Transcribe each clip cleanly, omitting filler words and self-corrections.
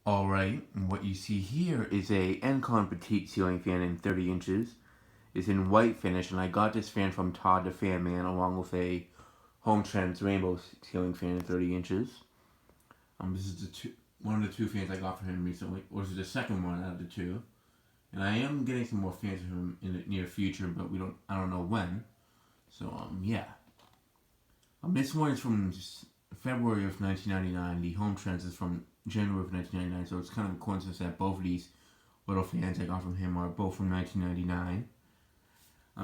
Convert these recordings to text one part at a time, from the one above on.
Alright, and what you see here is a Encon Petite ceiling fan in 30 inches. It's in white finish, and I got this fan from TodTheFanMan along with a Home Trends rainbow ceiling fan in 30 inches. This is one of the two fans I got for him recently, or this is the second one out of the two. And I am getting some more fans from him in the near future, but I don't know when. So, yeah. This one is from February of 1999. The Home Trends is from January of 1999, so it's kind of a coincidence that both of these little fans I got from him are both from 1999.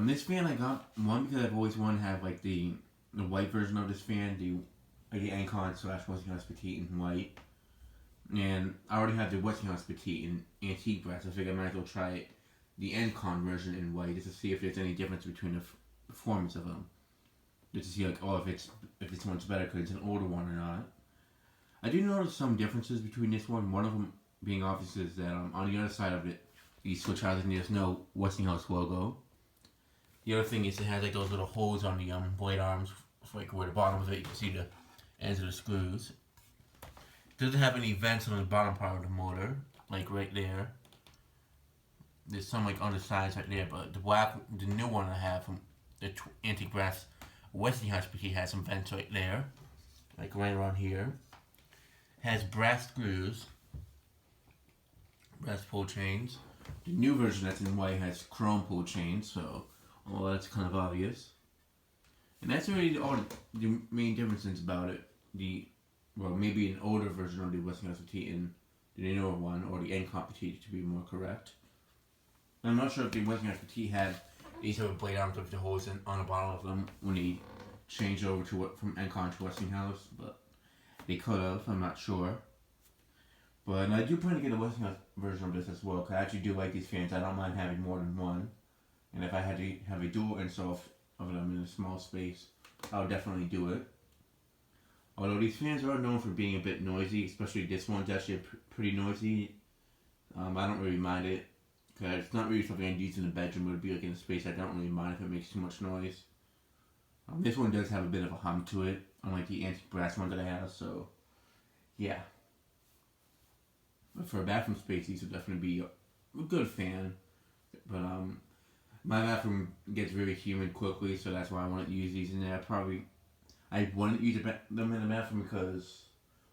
This fan I got, one, because I've always wanted to have like the white version of this fan, the Encon / Westinghouse Petite in white. And I already have the Westinghouse Petite in antique brass. I figured I might as well try the Encon version in white just to see if there's any difference between the performance of them. Just to see like, if this one's better because it's an older one or not. I do notice some differences between this one. One of them being obvious is that on the other side of it, the switch housing, there's no Westinghouse logo. The other thing is it has like those little holes on the blade arms, like where the bottom of it you can see the ends of the screws. It doesn't have any vents on the bottom part of the motor, like right there. There's some like on the sides right there, but the new one I have from the antique brass Westinghouse Petite has some vents right there, like right around here. Has brass screws, brass pull chains. The new version that's in white has chrome pull chains, so that's kind of obvious. And that's really all the main differences about it. Maybe an older version of the Westinghouse Petite and the newer one, or the Encon Petite to be more correct. I'm not sure if the Westinghouse Petite had these sort of blade arms with the holes on the bottom of them when he changed over from Encon to Westinghouse, but they could have, I'm not sure. But I do plan to get a Westinghouse version of this as well, because I actually do like these fans. I don't mind having more than one. And if I had to have a dual install of them in a small space, I would definitely do it. Although these fans are known for being a bit noisy, especially this one's actually pretty noisy. I don't really mind it, because it's not really something I'd use in the bedroom. It would be like in a space I don't really mind if it makes too much noise. This one does have a bit of a hum to it, unlike the antique brass one that I have, so yeah. But for a bathroom space, these would definitely be a good fan. But my bathroom gets really humid quickly, so that's why I want to use these in there. I wouldn't use them in the bathroom because,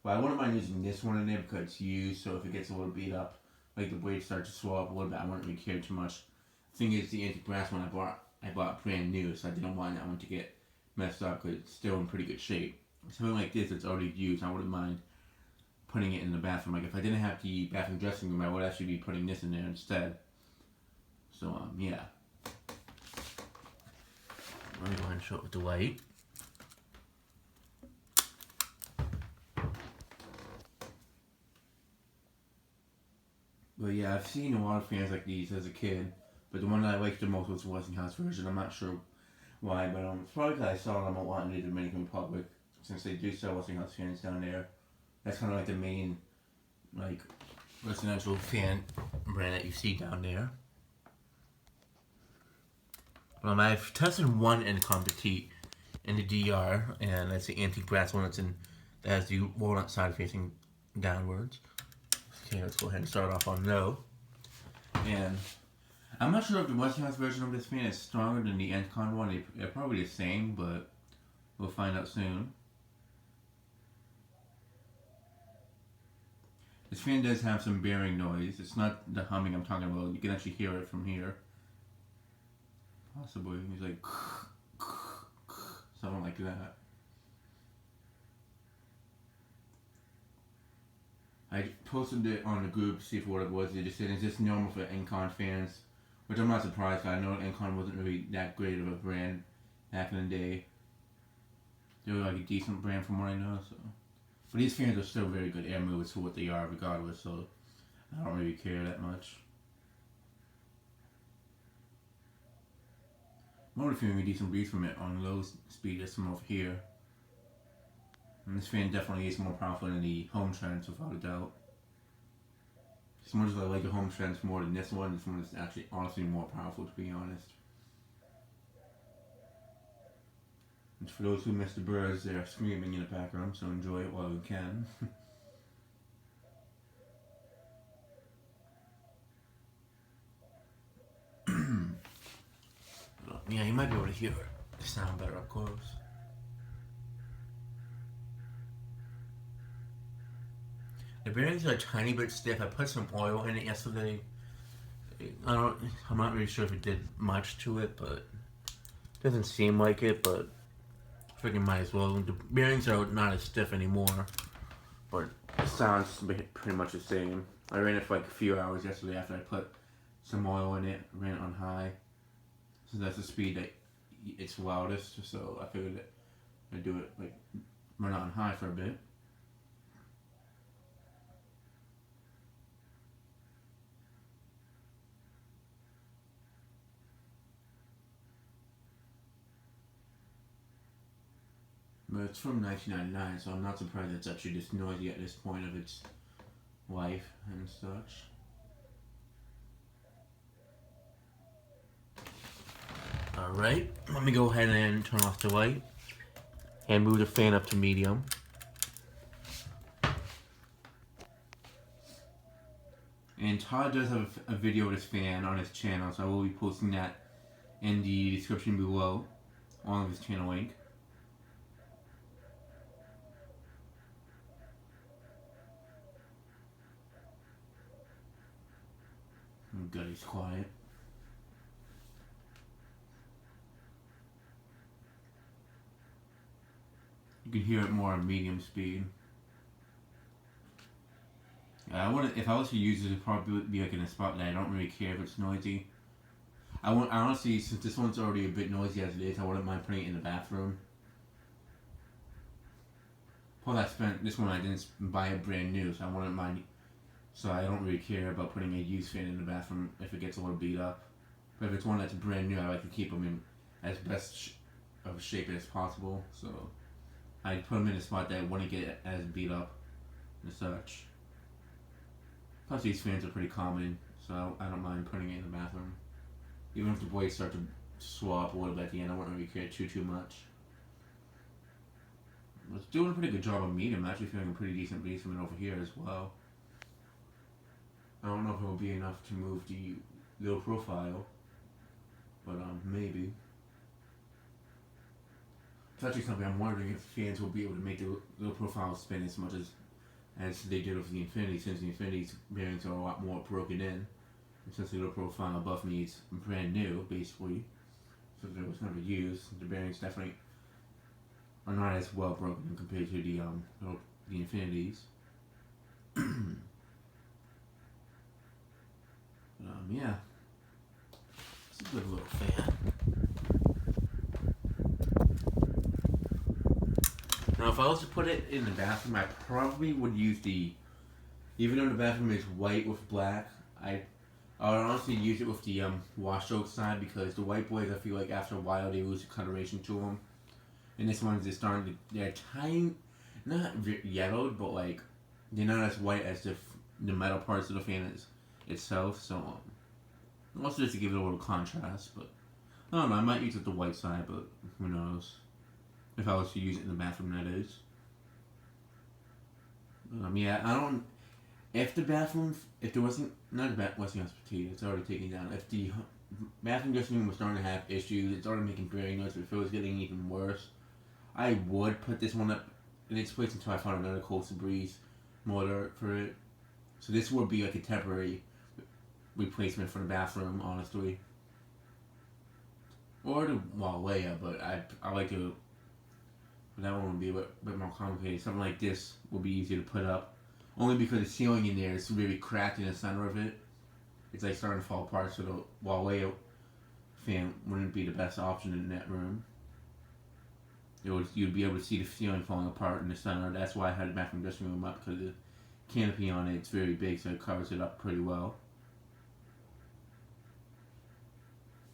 I wouldn't mind using this one in there because it's used, so if it gets a little beat up, like the blades start to swell up a little bit, I wouldn't really care too much. The thing is, the antique brass one I bought brand new, so I didn't want that one to get messed up because it's still in pretty good shape. Something like this that's already used, I wouldn't mind putting it in the bathroom. Like if I didn't have the bathroom dressing room, I would actually be putting this in there instead. So yeah. Let me go ahead and show it with the light. But yeah, I've seen a lot of fans like these as a kid, but the one that I liked the most was the Westinghouse version. I'm not sure why, but it's probably because I saw them a lot in the Dominican Republic, since they do sell Westinghouse fans down there. That's kind of like the main, like, residential fan brand that you see down there. I've tested one Encon Petite in the DR, and that's the antique brass one that has the walnut side facing downwards. Okay, let's go ahead and start off on low. And I'm not sure if the Westinghouse version of this fan is stronger than the Encon one. They're probably the same, but we'll find out soon. This fan does have some bearing noise. It's not the humming I'm talking about. You can actually hear it from here. Possibly. It's like something like that. I posted it on the group to see what it was. They just said it's just normal for Encon fans, which I'm not surprised. I know Encon wasn't really that great of a brand back in the day. They were like a decent brand from what I know. So, but these fans are still very good air movers for what they are, regardless. So I don't really care that much. I'm already feeling a decent breeze from it on low speed as from over here. And this fan definitely is more powerful than the Home Trends, without a doubt. As much as I like the Home Trends more than this one is actually honestly more powerful, to be honest. And for those who missed the birds, they're screaming in the background, so enjoy it while you can. Yeah, you might be able to hear the sound better up close. The bearings are a tiny bit stiff. I put some oil in it yesterday. I'm not really sure if it did much to it, but it doesn't seem like it, but freaking might as well. The bearings are not as stiff anymore, but it sounds pretty much the same. I ran it for like a few hours yesterday after I put some oil in it, ran it on high. So that's the speed that it's loudest, so I figured that I'd do it, like, run it on high for a bit. But it's from 1999, so I'm not surprised it's actually this noisy at this point of its life and such. Alright, let me go ahead and turn off the light and move the fan up to medium. And Todd does have a video of this fan on his channel, so I will be posting that in the description below, along with his channel link. Good, he's quiet. You can hear it more on medium speed. If I was to use it, it'd probably be like in a spot that I don't really care if it's noisy. Honestly, since this one's already a bit noisy as it is, I wouldn't mind putting it in the bathroom. Plus, this one I didn't buy it brand new, so I wouldn't mind. So I don't really care about putting a used fan in the bathroom if it gets a little beat up. But if it's one that's brand new, I like to keep them in as best of shape as possible. So I put them in a spot that wouldn't get as beat up and such. Plus these fans are pretty common, so I don't mind putting it in the bathroom. Even if the blades start to swell up a little bit at the end, I wouldn't really care too much. It's doing a pretty good job on medium. I'm actually feeling a pretty decent breeze from it over here as well. I don't know if it will be enough to move the low profile, but maybe. It's actually something I'm wondering if fans will be able to make the low profile spin as much as they did with the Infinity, since the Infinity's bearings are a lot more broken in. And since the low profile above me is brand new, basically, so it was never used, the bearings definitely are not as well broken compared to the Infinities. Yeah, it's a good little fan. Now, if I was to put it in the bathroom, I probably would use even though the bathroom is white with black, I would honestly use it with the wash soak side, because the white blades, I feel like after a while they lose the coloration to them. And this one's just they're tiny, not yellowed, but like they're not as white as the metal parts of the fan itself. So also just to give it a little contrast, but I don't know, I might use it the white side, but who knows. If I was to use it in the bathroom, that is. Yeah, I don't. If there wasn't, not the Westinghouse Petite, it's already taken down. If the bathroom dressing room was starting to have issues, it's already making bearing noise, but if it was getting even worse, I would put this one up in its place until I found another coastal breeze motor for it. So this would be like a temporary replacement for the bathroom, honestly. Or the Huawei, but I like to. That one would be a bit more complicated. Something like this would be easier to put up, only because the ceiling in there is really cracked in the center of it. It's like starting to fall apart, so the Huawei fan wouldn't be the best option in that room. You'd be able to see the ceiling falling apart in the center. That's why I had the bathroom dressing room up, because the canopy on it's very big, so it covers it up pretty well.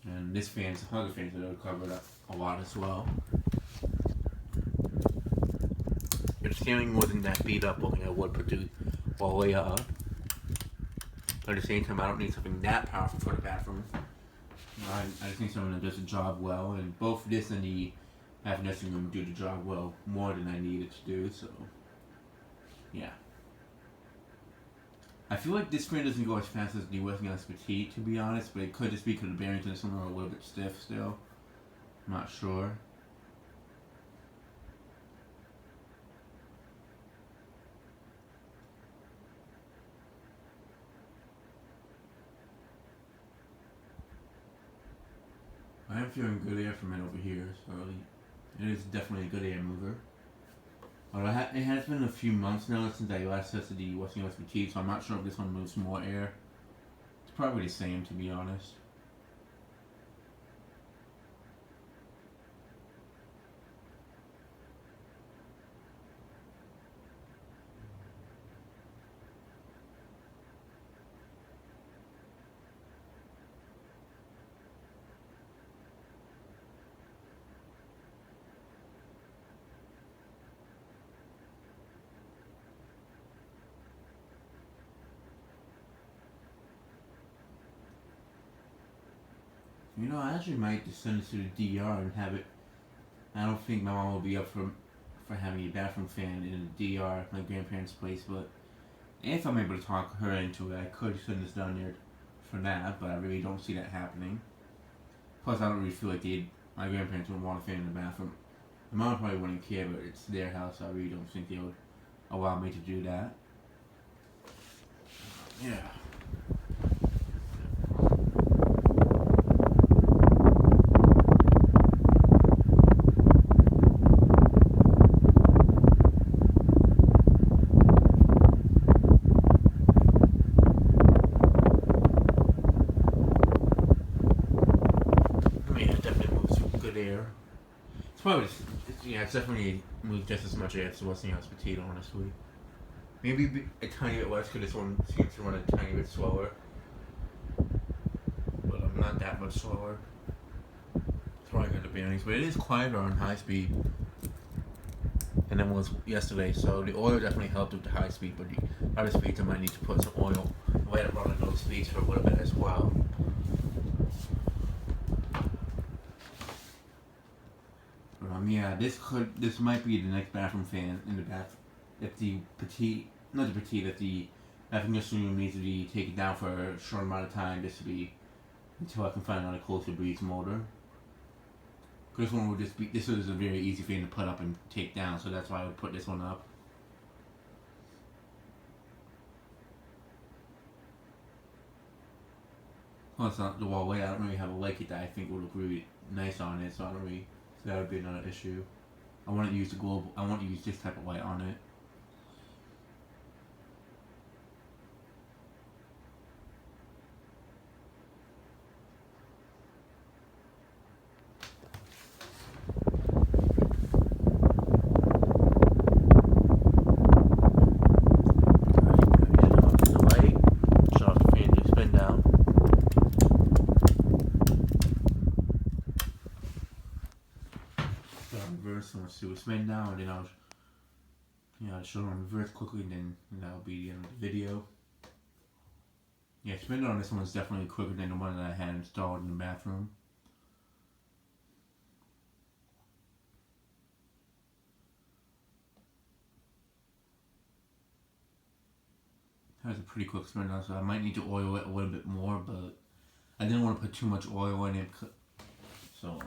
And this fan's other fans that would cover it up a lot as well. If the ceiling wasn't that beat up, only I would put the Huawei up. But at the same time, I don't need something that powerful for the bathroom. I just need something that does the job well, and both this and the bathroom dressing room do the job well more than I need it to do, so yeah. I feel like this fan doesn't go as fast as the Westinghouse Petite, to be honest, but it could just be because the bearings in this one are a little bit stiff still. I'm not sure. I am feeling good air from it over here, so it is definitely a good air mover. But it has been a few months now since I last tested the Westinghouse Petite, so I'm not sure if this one moves more air. It's probably the same, to be honest. You know, I actually might just send it to the DR and have it. I don't think my mom will be up for having a bathroom fan in the DR, my grandparents' place, but if I'm able to talk her into it, I could send this down there for that, but I really don't see that happening. Plus, I don't really feel like my grandparents would want a fan in the bathroom. My mom probably wouldn't care, but it's their house, so I really don't think they would allow me to do that. Yeah. Probably, it's definitely moved just as much as the Westinghouse Petite, honestly. Maybe a tiny bit less because this one seems to run a tiny bit slower. But I'm not that much slower. It's probably going to be anyways, but it is quieter on high speed than it was yesterday, so the oil definitely helped with the high speed, but the other speeds I might need to put some oil and let it run at those speeds for a little bit as well. Yeah, this might be the next bathroom fan in the bath. If the Petite, not the Petite, if the air conditioning room needs to be taken down for a short amount of time, just to be until I can find out a closer breeze motor. This one would just be. This is a very easy fan to put up and take down, so that's why I would put this one up. Plus, the wall way I don't really have a light kit that I think would look really nice on it, so I don't really. So that would be another issue. I want to use the global. I want to use this type of light on it. So let's do a spin down, and then I'll show them reverse quickly, and then that'll be the end of the video. Yeah, spin down on this one is definitely quicker than the one that I had installed in the bathroom. That was a pretty quick spin down, so I might need to oil it a little bit more, but I didn't want to put too much oil in it, so.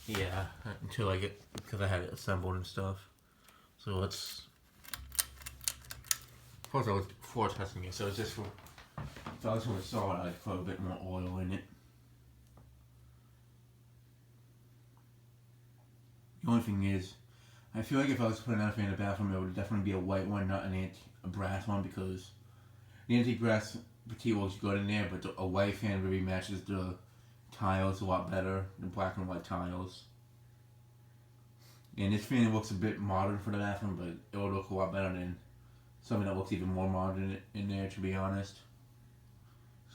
Yeah, until I get, because I had it assembled and stuff. So let's, of course I was before testing it, so it's just for, if I was going to install it, I'd put a bit more oil in it. The only thing is, I feel like if I was putting that fan in the bathroom, it would definitely be a white one, not a brass one, because the anti-brass Petite looks good in there, but a white fan really matches the tiles a lot better than black and white tiles. And this fan looks a bit modern for the bathroom, but it will look a lot better than something that looks even more modern in there, to be honest.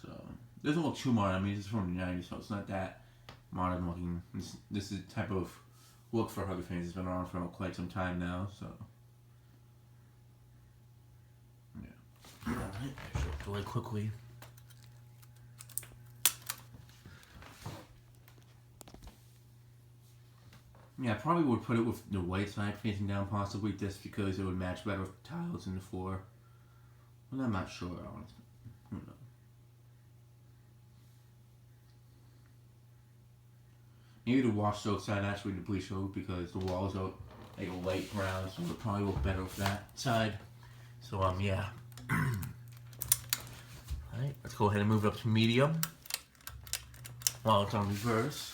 So, it doesn't look too modern. I mean, it's from the 90s, so it's not that modern looking. This is the type of look for hugger fans that's been around for quite some time now, so. Yeah. Alright, I should do it quickly. Yeah, I probably would put it with the white side facing down, possibly, just because it would match better with the tiles in the floor. Well, I'm not sure, honestly. Who knows? Maybe the wash soap side actually the bleach soap because the walls are like a light brown, so it'll probably look better for that side. So yeah. Alright, let's go ahead and move it up to medium while it's on reverse.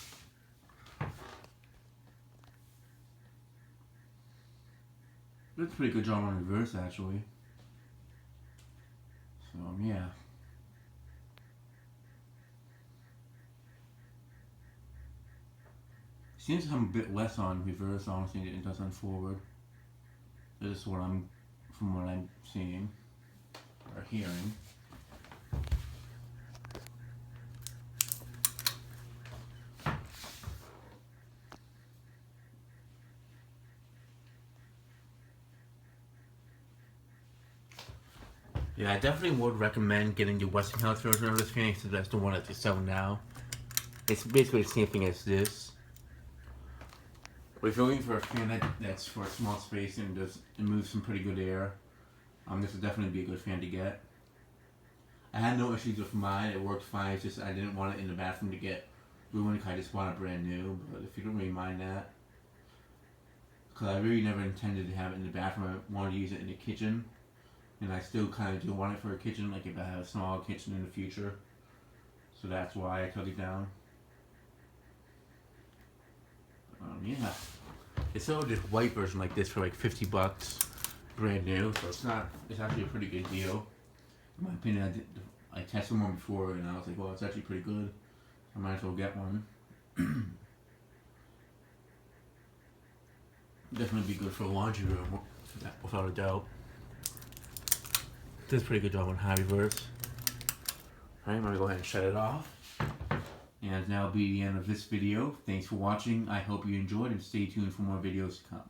That's a pretty good job on reverse actually. So yeah. Seems to have a bit less on reverse honestly than it does on forward. This is what from what I'm seeing or hearing. Yeah, I definitely would recommend getting the Westinghouse version of this fan because that's the one that they sell now. It's basically the same thing as this. But if you're looking for a fan that's for a small space and it moves some pretty good air, this would definitely be a good fan to get. I had no issues with mine, it worked fine, it's just I didn't want it in the bathroom to get ruined, I just want it brand new, but if you don't really mind that. Because I really never intended to have it in the bathroom, I wanted to use it in the kitchen. And I still kind of do want it for a kitchen, like if I have a small kitchen in the future. So that's why I took it down. Yeah. They sell this white version like this for like $50, brand new. So it's actually a pretty good deal. In my opinion, I tested one before and I was like, well, it's actually pretty good. I might as well get one. Definitely be good for a laundry room, without a doubt. Does a pretty good job on high reverse. Alright, I'm gonna go ahead and shut it off. And that'll be the end of this video. Thanks for watching. I hope you enjoyed and stay tuned for more videos to come.